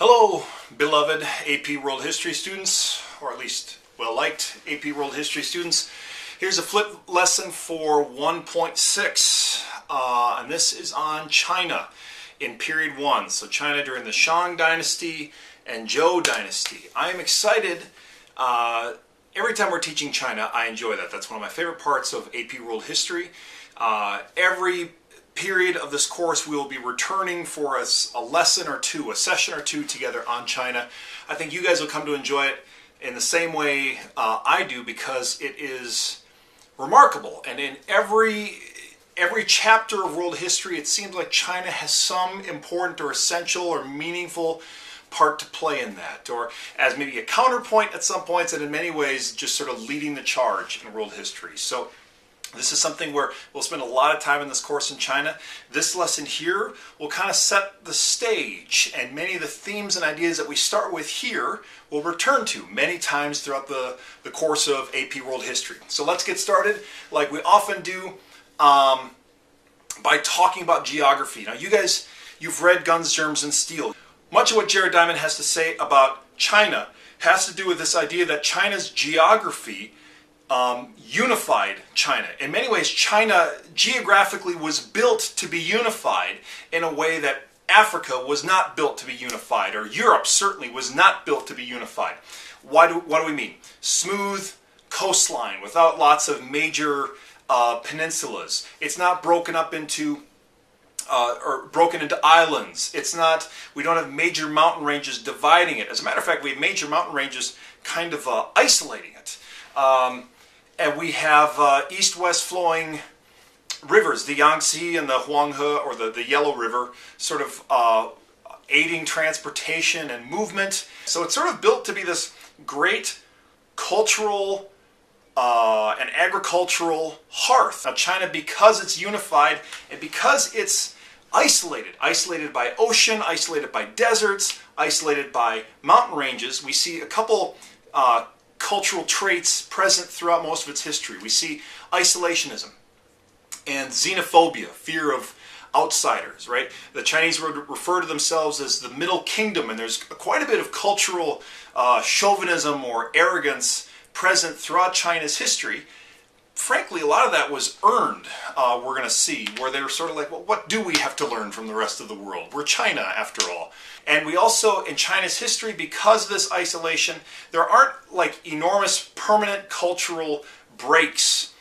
Hello, beloved AP World History students, or at least well-liked AP World History students. Here's a flip lesson for 1.6, and this is on China in period 1. So China during the Shang Dynasty and Zhou Dynasty. I am excited. Every time we're teaching China, I enjoy that. That's one of my favorite parts of AP World History. Every period of this course we will be returning for a lesson or two, a session or two together on China. I think you guys will come to enjoy it in the same way I do, because it is remarkable. And in every chapter of world history, it seems like China has some important or essential or meaningful part to play in that, or as maybe a counterpoint at some points, and in many ways just sort of leading the charge in world history. So this is something where we'll spend a lot of time in this course in China. This lesson here will kind of set the stage, and many of the themes and ideas that we start with here we'll return to many times throughout the course of AP World History. So let's get started like we often do by talking about geography. Now you guys, you've read Guns, Germs, and Steel. Much of what Jared Diamond has to say about China has to do with this idea that China's geography unified China. In many ways, China geographically was built to be unified in a way that Africa was not built to be unified, or Europe certainly was not built to be unified. What do we mean? Smooth coastline without lots of major peninsulas. It's not broken up into or broken into islands. It's not, we don't have major mountain ranges dividing it. As a matter of fact, we have major mountain ranges kind of isolating it. And we have east-west flowing rivers, the Yangtze and the Huanghe, or the Yellow River, sort of aiding transportation and movement. So it's sort of built to be this great cultural and agricultural hearth. Now China, because it's unified and because it's isolated by ocean, isolated by deserts, isolated by mountain ranges, we see a couple cultural traits present throughout most of its history. We see isolationism and xenophobia, fear of outsiders, right? The Chinese would refer to themselves as the Middle Kingdom, and there's quite a bit of cultural chauvinism or arrogance present throughout China's history. Frankly, a lot of that was earned, we're going to see, where they were sort of like, well, what do we have to learn from the rest of the world? We're China, after all. And we also, in China's history, because of this isolation, there aren't like enormous permanent cultural breaks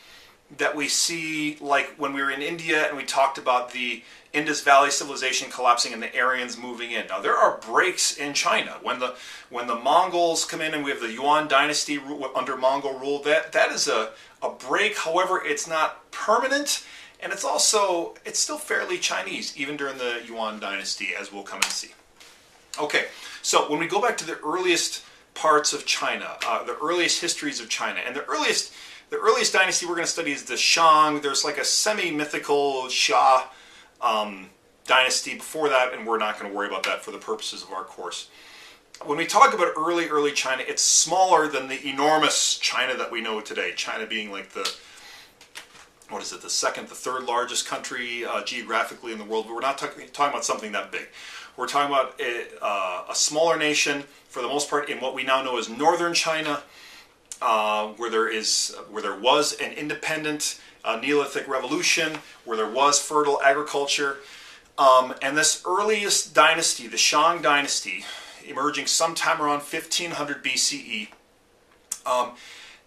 that we see, like when we were in India and we talked about the Indus Valley civilization collapsing and the Aryans moving in. Now there are breaks in China. When the Mongols come in and we have the Yuan dynasty under Mongol rule, that is a break. However, it's not permanent, and it's still fairly Chinese, even during the Yuan dynasty, as we'll come and see. Okay, so when we go back to the earliest parts of China, the earliest histories of China, and the earliest dynasty we're going to study is the Shang. There's like a semi-mythical Xia dynasty before that, and we're not going to worry about that for the purposes of our course. When we talk about early China, it's smaller than the enormous China that we know today. China being like the second, the third largest country geographically in the world. But we're not talking about something that big. We're talking about a smaller nation, for the most part, in what we now know as northern China, where there was an independent Neolithic revolution, where there was fertile agriculture. And this earliest dynasty, the Shang dynasty, emerging sometime around 1500 BCE,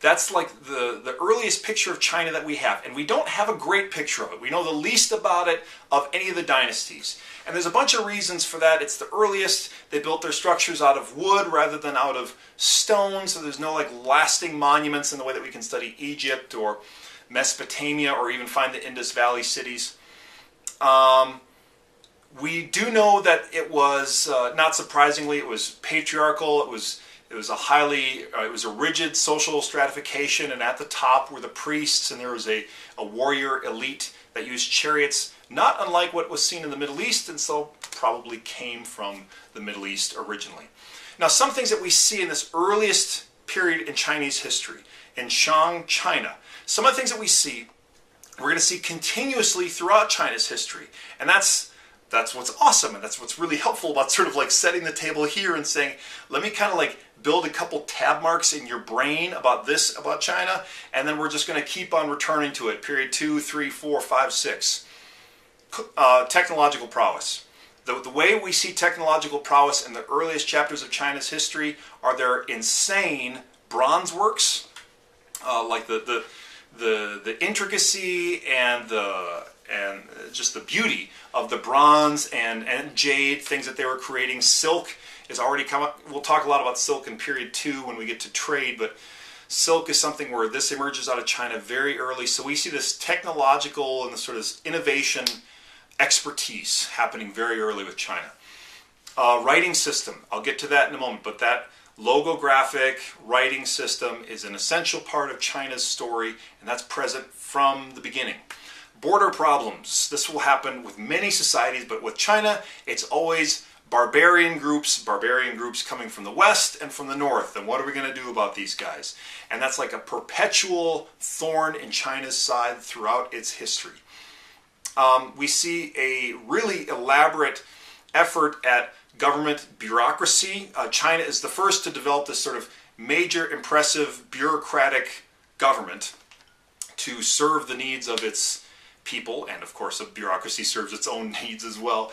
that's like the earliest picture of China that we have. And we don't have a great picture of it. We know the least about it of any of the dynasties. And there's a bunch of reasons for that. It's the earliest. They built their structures out of wood rather than out of stone, so there's no like lasting monuments in the way that we can study Egypt or Mesopotamia or even find the Indus Valley cities. We do know that it was, not surprisingly, it was patriarchal. It was a rigid social stratification, and at the top were the priests, and there was a warrior elite that used chariots, not unlike what was seen in the Middle East, and so probably came from the Middle East originally. Now, some things that we see in this earliest period in Chinese history, in Shang China, some of the things that we're going to see continuously throughout China's history, and that's that's what's awesome, and that's what's really helpful about sort of like setting the table here and saying, let me kind of like build a couple tab marks in your brain about this, about China, and then we're just going to keep on returning to it. Period 2, 3, 4, 5, 6. Technological prowess. The way we see technological prowess in the earliest chapters of China's history are their insane bronze works, like the intricacy and just the beauty of the bronze and jade, things that they were creating. Silk is already come up. We'll talk a lot about silk in period 2 when we get to trade, but silk is something where this emerges out of China very early. So we see this technological and the sort of innovation expertise happening very early with China. Writing system, I'll get to that in a moment, but that logographic writing system is an essential part of China's story, and that's present from the beginning. Border problems, this will happen with many societies, but with China, it's always barbarian groups coming from the west and from the north, and what are we going to do about these guys? And that's like a perpetual thorn in China's side throughout its history. We see a really elaborate effort at government bureaucracy. China is the first to develop this sort of major, impressive, bureaucratic government to serve the needs of its people, and of course a bureaucracy serves its own needs as well,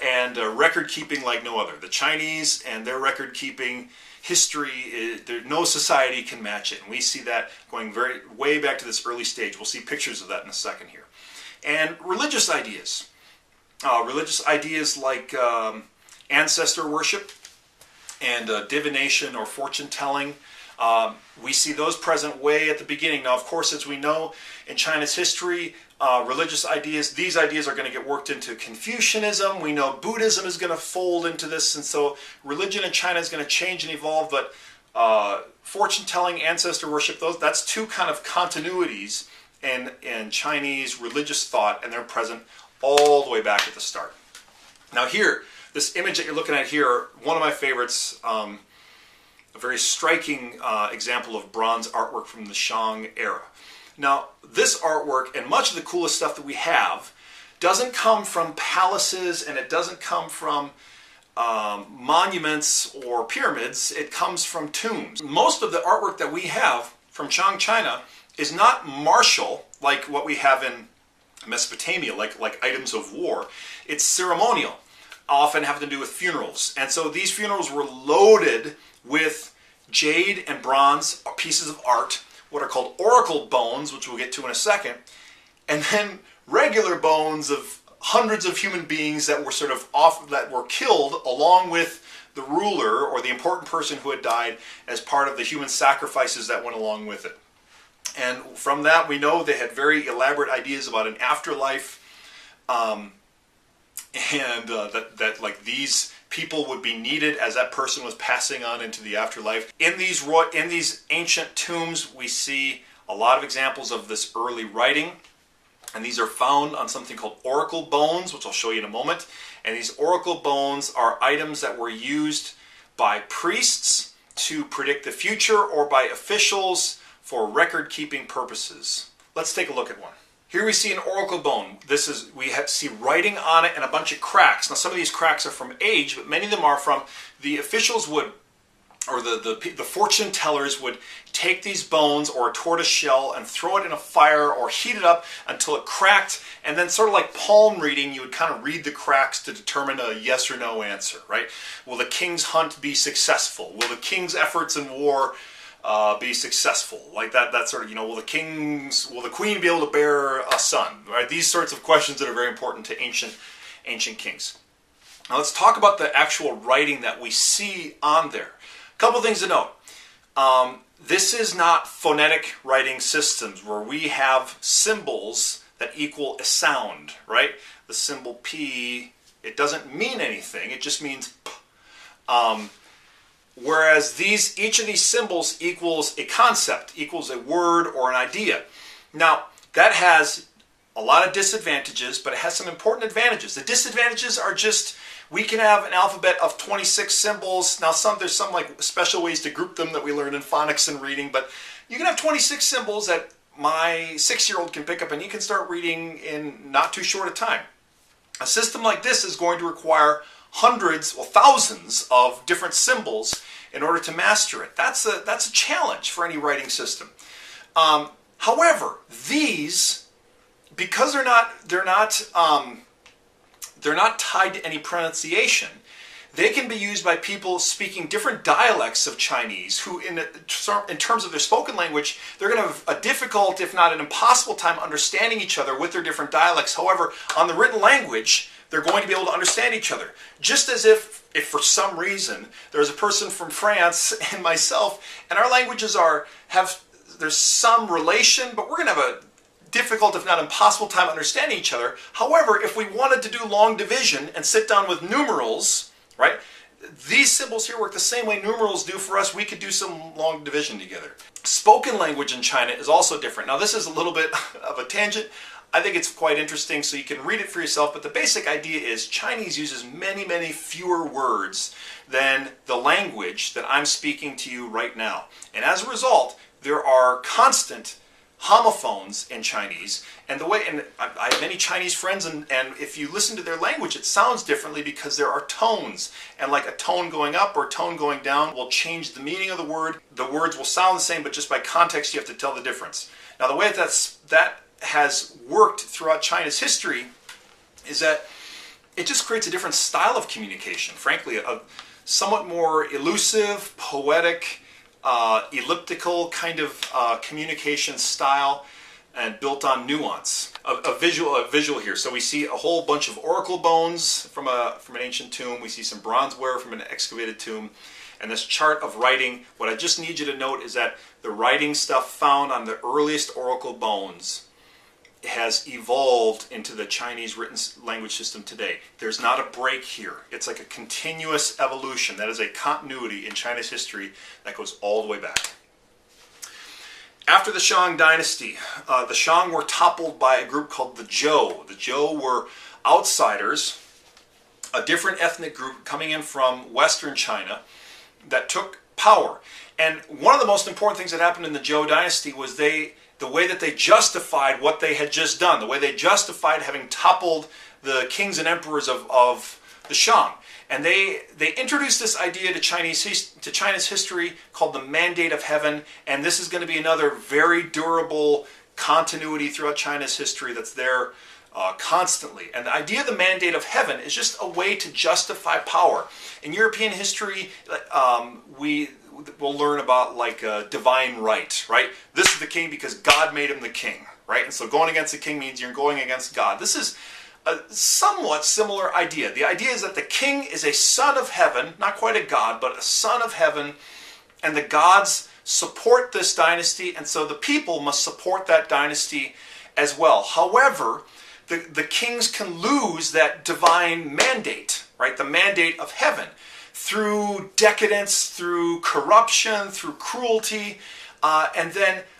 and record keeping like no other. The Chinese and their record keeping history, no society can match it, and we see that going way back to this early stage. We'll see pictures of that in a second here. And religious ideas like ancestor worship and divination or fortune telling. We see those present way at the beginning. Now, of course, as we know in China's history, religious ideas, these ideas are going to get worked into Confucianism. We know Buddhism is going to fold into this, and so religion in China is going to change and evolve, but fortune telling, ancestor worship, that's two kind of continuities in Chinese religious thought, and they're present all the way back at the start. Now here, this image that you're looking at here, one of my favorites, a very striking example of bronze artwork from the Shang era. Now, this artwork and much of the coolest stuff that we have doesn't come from palaces, and it doesn't come from monuments or pyramids. It comes from tombs. Most of the artwork that we have from Shang China is not martial like what we have in Mesopotamia, like items of war. It's ceremonial, often having to do with funerals. And so these funerals were loaded with jade and bronze pieces of art, what are called oracle bones, which we'll get to in a second, and then regular bones of hundreds of human beings that were that were killed along with the ruler or the important person who had died as part of the human sacrifices that went along with it. And from that, we know they had very elaborate ideas about an afterlife, and that like these people would be needed as that person was passing on into the afterlife. In these ancient tombs, we see a lot of examples of this early writing, and these are found on something called oracle bones, which I'll show you in a moment. And these oracle bones are items that were used by priests to predict the future or by officials for record-keeping purposes. Let's take a look at one. Here we see an oracle bone. We see writing on it and a bunch of cracks. Now, some of these cracks are from age, but many of them are from the officials would, or the fortune tellers would take these bones or a tortoise shell and throw it in a fire or heat it up until it cracked, and then sort of like palm reading, you would kind of read the cracks to determine a yes or no answer, right? Will the king's hunt be successful? Will the king's efforts in war be successful? Like that sort of, will the queen be able to bear a son, right? These sorts of questions that are very important to ancient kings. Now let's talk about the actual writing that we see on there. A couple things to note. This is not phonetic writing systems where we have symbols that equal a sound, right? The symbol P, it doesn't mean anything, it just means P. Whereas each of these symbols equals a concept, equals a word or an idea. Now, that has a lot of disadvantages, but it has some important advantages. The disadvantages are just, we can have an alphabet of 26 symbols. Now, there's some like special ways to group them that we learn in phonics and reading, but you can have 26 symbols that my 6-year-old can pick up and he can start reading in not too short a time. A system like this is going to require hundreds or thousands of different symbols in order to master it. That's a challenge for any writing system. However, these, because they're not tied to any pronunciation, they can be used by people speaking different dialects of Chinese who, in terms of their spoken language, they're going to have a difficult, if not an impossible time understanding each other with their different dialects. However, on the written language, they're going to be able to understand each other. Just as if for some reason there's a person from France and myself, and our languages there's some relation, but we're going to have a difficult, if not impossible time understanding each other. However, if we wanted to do long division and sit down with numerals, right? These symbols here work the same way numerals do for us. We could do some long division together. Spoken language in China is also different. Now, this is a little bit of a tangent. I think it's quite interesting, so you can read it for yourself, but the basic idea is Chinese uses many, many fewer words than the language that I'm speaking to you right now. And as a result, there are constant homophones in Chinese, and I have many Chinese friends, and if you listen to their language, it sounds differently because there are tones, and like a tone going up or a tone going down will change the meaning of the word. The words will sound the same, but just by context you have to tell the difference. Now, the way that has worked throughout China's history is that it just creates a different style of communication, frankly, a somewhat more elusive, poetic, elliptical kind of communication style, and built on nuance. A visual here. So we see a whole bunch of oracle bones from an ancient tomb. We see some bronzeware from an excavated tomb. And this chart of writing, what I just need you to note is that the writing stuff found on the earliest oracle bones has evolved into the Chinese written language system today. There's not a break here. It's like a continuous evolution. That is a continuity in China's history that goes all the way back. After the Shang dynasty, the Shang were toppled by a group called the Zhou. The Zhou were outsiders, a different ethnic group coming in from Western China that took power. And one of the most important things that happened in the Zhou dynasty was the way that they justified what they had just done, the way they justified having toppled the kings and emperors of the Shang. And they introduced this idea to China's history called the Mandate of Heaven, and this is going to be another very durable continuity throughout China's history that's there constantly. And the idea of the Mandate of Heaven is just a way to justify power. In European history, we'll learn about like a divine right? This is the king because God made him the king, right? And so going against the king means you're going against God. This is a somewhat similar idea. The idea is that the king is a son of heaven, not quite a god, but a son of heaven, and the gods support this dynasty, and so the people must support that dynasty as well. However, the kings can lose that divine mandate, right? The mandate of heaven, through decadence, through corruption, through cruelty,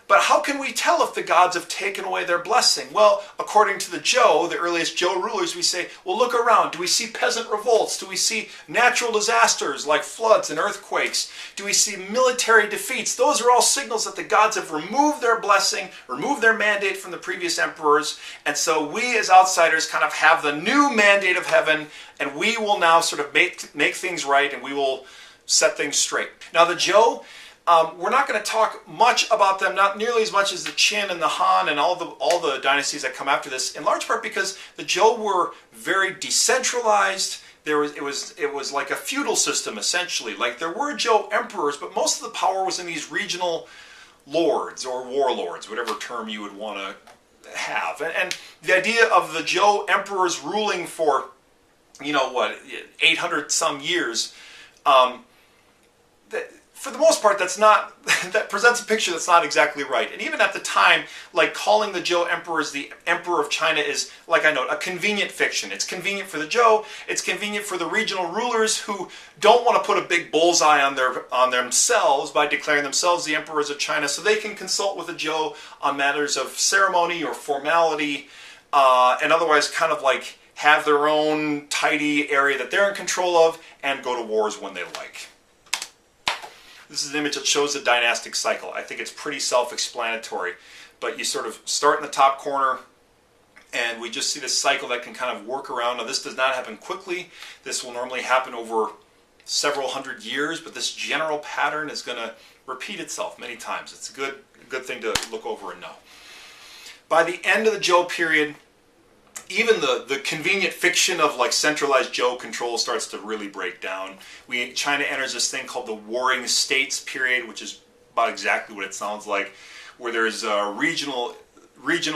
but how can we tell if the gods have taken away their blessing? Well, according to the Zhou, the earliest Zhou rulers, we say, well, look around. Do we see peasant revolts? Do we see natural disasters like floods and earthquakes? Do we see military defeats? Those are all signals that the gods have removed their blessing, removed their mandate from the previous emperors, and so we as outsiders kind of have the new mandate of heaven, and we will now sort of make things right, and we will set things straight. Now the Zhou, we're not going to talk much about them, not nearly as much as the Qin and the Han and all the dynasties that come after this, in large part because the Zhou were very decentralized. It was like a feudal system, essentially. Like there were Zhou emperors, but most of the power was in these regional lords or warlords, whatever term you would want to have. And the idea of the Zhou emperors ruling for, 800 some years, for the most part, that presents a picture that's not exactly right. And even at the time, like calling the Zhou emperors the emperor of China is, like I note, a convenient fiction. It's convenient for the Zhou. It's convenient for the regional rulers who don't want to put a big bullseye on themselves by declaring themselves the emperors of China, so they can consult with the Zhou on matters of ceremony or formality, and otherwise kind of like have their own tidy area that they're in control of and go to wars when they like. This is an image that shows the dynastic cycle. I think it's pretty self-explanatory, but you sort of start in the top corner And we just see this cycle that can kind of work around. Now, this does not happen quickly. This will normally happen over several hundred years, but this general pattern is going to repeat itself many times. It's a good thing to look over and know. By the end of the Zhou period, even the convenient fiction of like centralized Zhou control starts to really break down. China enters this thing called the Warring States period, which is about exactly what it sounds like, where there's regional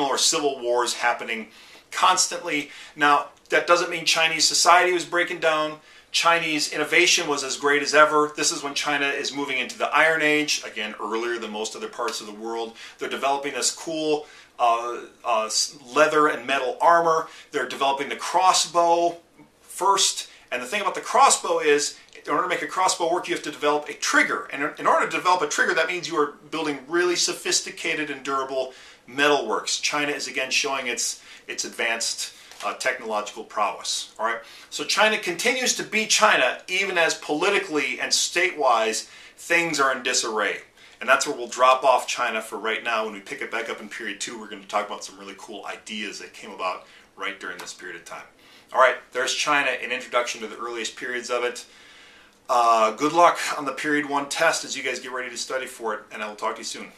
or civil wars happening constantly. Now, that doesn't mean Chinese society was breaking down. Chinese innovation was as great as ever. This is when China is moving into the Iron Age, again, earlier than most other parts of the world. They're developing this cool leather and metal armor. They're developing the crossbow first. And the thing about the crossbow is, in order to make a crossbow work, you have to develop a trigger. And in order to develop a trigger, that means you are building really sophisticated and durable metalworks. China is again showing its advanced technological prowess. All right. So China continues to be China, even as politically and state-wise things are in disarray. And that's where we'll drop off China for right now. When we pick it back up in period 2, we're going to talk about some really cool ideas that came about right during this period of time. All right, there's China, an introduction to the earliest periods of it. Good luck on the period 1 test as you guys get ready to study for it, and I will talk to you soon.